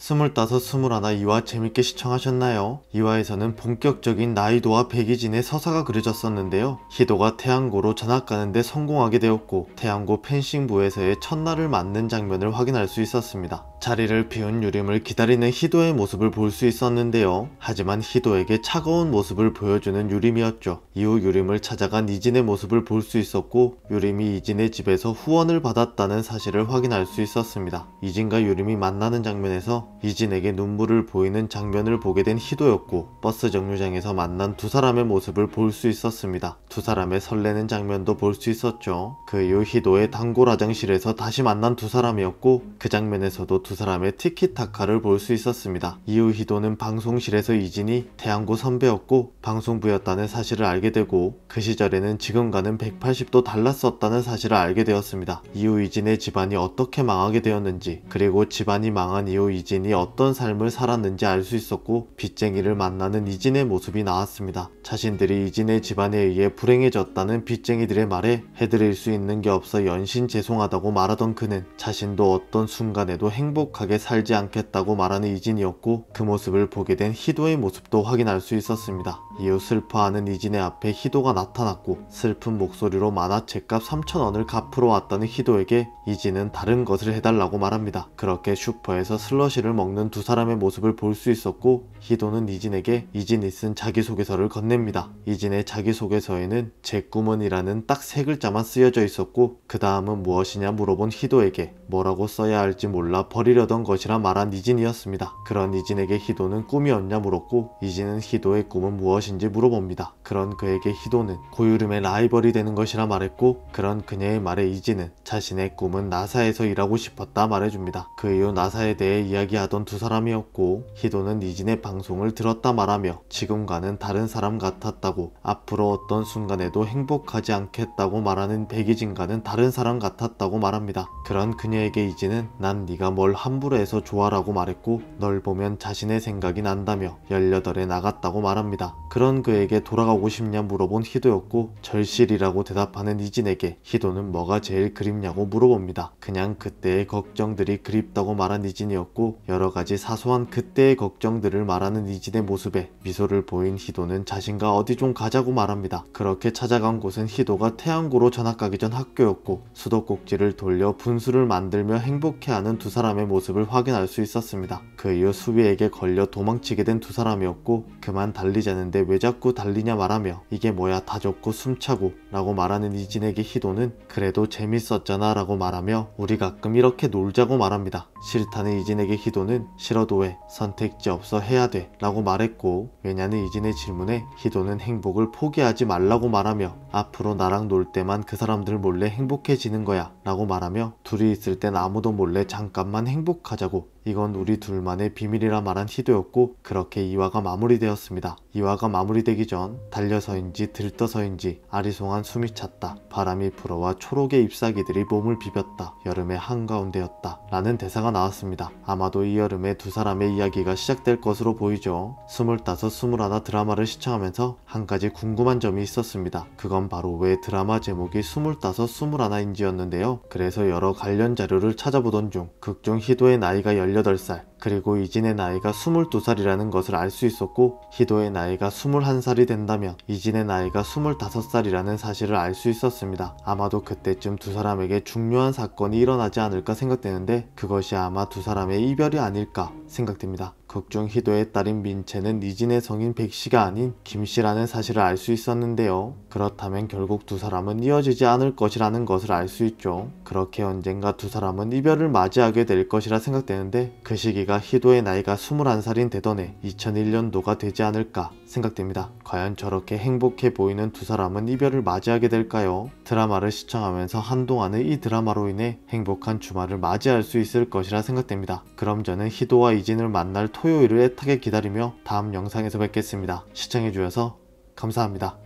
25, 21 2화 재밌게 시청하셨나요? 2화에서는 본격적인 나이도와 백이진의 서사가 그려졌었는데요. 희도가 태양고로 전학 가는데 성공하게 되었고 태양고 펜싱부에서의 첫날을 맞는 장면을 확인할 수 있었습니다. 자리를 비운 유림을 기다리는 희도의 모습을 볼 수 있었는데요. 하지만 희도에게 차가운 모습을 보여주는 유림이었죠. 이후 유림을 찾아간 이진의 모습을 볼 수 있었고 유림이 이진의 집에서 후원을 받았다는 사실을 확인할 수 있었습니다. 이진과 유림이 만나는 장면에서 이진에게 눈물을 보이는 장면을 보게 된 희도였고 버스 정류장에서 만난 두 사람의 모습을 볼 수 있었습니다. 두 사람의 설레는 장면도 볼 수 있었죠. 그 이후 희도의 단골 화장실에서 다시 만난 두 사람이었고 그 장면에서도 두 사람의 티키타카를 볼 수 있었습니다. 이후 희도는 방송실에서 이진이 태양고 선배였고 방송부였다는 사실을 알게 되고 그 시절에는 지금과는 180도 달랐었다는 사실을 알게 되었습니다. 이후 이진의 집안이 어떻게 망하게 되었는지 그리고 집안이 망한 이후 이진이 어떤 삶을 살았는지 알 수 있었고 빚쟁이를 만나는 이진의 모습이 나왔습니다. 자신들이 이진의 집안에 의해 불행해졌다는 빚쟁이들의 말에 해드릴 수 있는 게 없어 연신 죄송하다고 말하던 그는 자신도 어떤 순간에도 행복하게 살지 않겠다고 말하는 이진이었고 그 모습을 보게 된 희도의 모습도 확인할 수 있었습니다. 이후 슬퍼하는 이진의 앞에 희도가 나타났고 슬픈 목소리로 만화책값 3,000원을 갚으러 왔다는 희도에게 이진은 다른 것을 해달라고 말합니다. 그렇게 슈퍼에서 슬러시를 먹는 두 사람의 모습을 볼 수 있었고 희도는 이진에게 이진이 쓴 자기소개서를 건넵니다. 이진의 자기소개서에는 제 꿈은 이라는 딱 세 글자만 쓰여져 있었고 그 다음은 무엇이냐 물어본 희도에게 뭐라고 써야 할지 몰라 버리려던 것이라 말한 이진이었습니다. 그런 이진에게 희도는 꿈이었냐 물었고 이진은 희도의 꿈은 무엇인지 물어봅니다. 그런 그에게 희도는 고유름의 라이벌이 되는 것이라 말했고 그런 그녀의 말에 이진은 자신의 꿈은 나사에서 일하고 싶었다 말해줍니다. 그 이후 나사에 대해 이야기하던 두 사람이었고 희도는 이진의 방송을 들었다 말하며 지금과는 다른 사람 같았다고 앞으로 어떤 순간에도 행복하지 않겠다고 말하는 백이진과는 다른 사람 같았다고 말합니다. 그런 그녀에게 이진은 난 네가 뭘 함부로 해서 좋아라고 말했고 널 보면 자신의 생각이 난다며 18에 나갔다고 말합니다. 그런 그에게 돌아가고 싶냐 물어본 희도였고 절실이라고 대답하는 이진에게 희도는 뭐가 제일 그립냐고 물어봅니다. 그냥 그때의 걱정들이 그립다고 말한 이진이었고 여러가지 사소한 그때의 걱정들을 말하는 이진의 모습에 미소를 보인 희도는 자신과 어디 좀 가자고 말합니다. 그렇게 찾아간 곳은 희도가 태양고로 전학 가기 전 학교였고 수도꼭지를 돌려 분수를 만들며 행복해하는 두 사람의 모습을 확인할 수 있었습니다. 그 이후 수비에게 걸려 도망치게 된 두 사람이었고 그만 달리자는데 왜 자꾸 달리냐 말하며 이게 뭐야 다 줬고 숨차고 라고 말하는 이진에게 희도는 그래도 재밌었잖아 라고 말하며 우리 가끔 이렇게 놀자고 말합니다. 싫다는 이진에게 희도는 싫어도 왜 선택지 없어 해야 돼 라고 말했고 왜냐는 이진의 질문에 희도는 행복을 포기하지 말라고 말하며 앞으로 나랑 놀 때만 그 사람들 몰래 행복해지는 거야 라고 말하며 둘이 있을 땐 아무도 몰래 잠깐만 행복하자고 이건 우리 둘만의 비밀이라 말한 희도였고 그렇게 2화가 마무리되었습니다. 2화가 마무리되기 전 달려서인지 들떠서인지 아리송한 숨이 찼다. 바람이 불어와 초록의 잎사귀들이 몸을 비볐다. 여름의 한가운데였다. 라는 대사가 나왔습니다. 아마도 이 여름에 두 사람의 이야기가 시작될 것으로 보이죠. 25, 21 드라마를 시청하면서 한 가지 궁금한 점이 있었습니다. 그건 바로 왜 드라마 제목이 25, 21인지였는데요. 그래서 여러 관련 자료를 찾아보던 중 극중 희도의 나이가 18살 그리고 이진의 나이가 22살이라는 것을 알 수 있었고 희도의 나이가 21살이 된다면 이진의 나이가 25살이라는 사실을 알 수 있었습니다. 아마도 그때쯤 두 사람에게 중요한 사건이 일어나지 않을까 생각되는데 그것이 아마 두 사람의 이별이 아닐까 생각됩니다. 극중 희도의 딸인 민채는 이진의 성인 백씨가 아닌 김씨라는 사실을 알 수 있었는데요. 그렇다면 결국 두 사람은 이어지지 않을 것이라는 것을 알 수 있죠. 그렇게 언젠가 두 사람은 이별을 맞이하게 될 것이라 생각되는데 그 시기가 희도의 나이가 21살인 되던 2001년도가 되지 않을까 생각됩니다. 과연 저렇게 행복해 보이는 두 사람은 이별을 맞이하게 될까요? 드라마를 시청하면서 한동안은 이 드라마로 인해 행복한 주말을 맞이할 수 있을 것이라 생각됩니다. 그럼 저는 희도와 이진을 만날 토요일을 애타게 기다리며 다음 영상에서 뵙겠습니다. 시청해주셔서 감사합니다.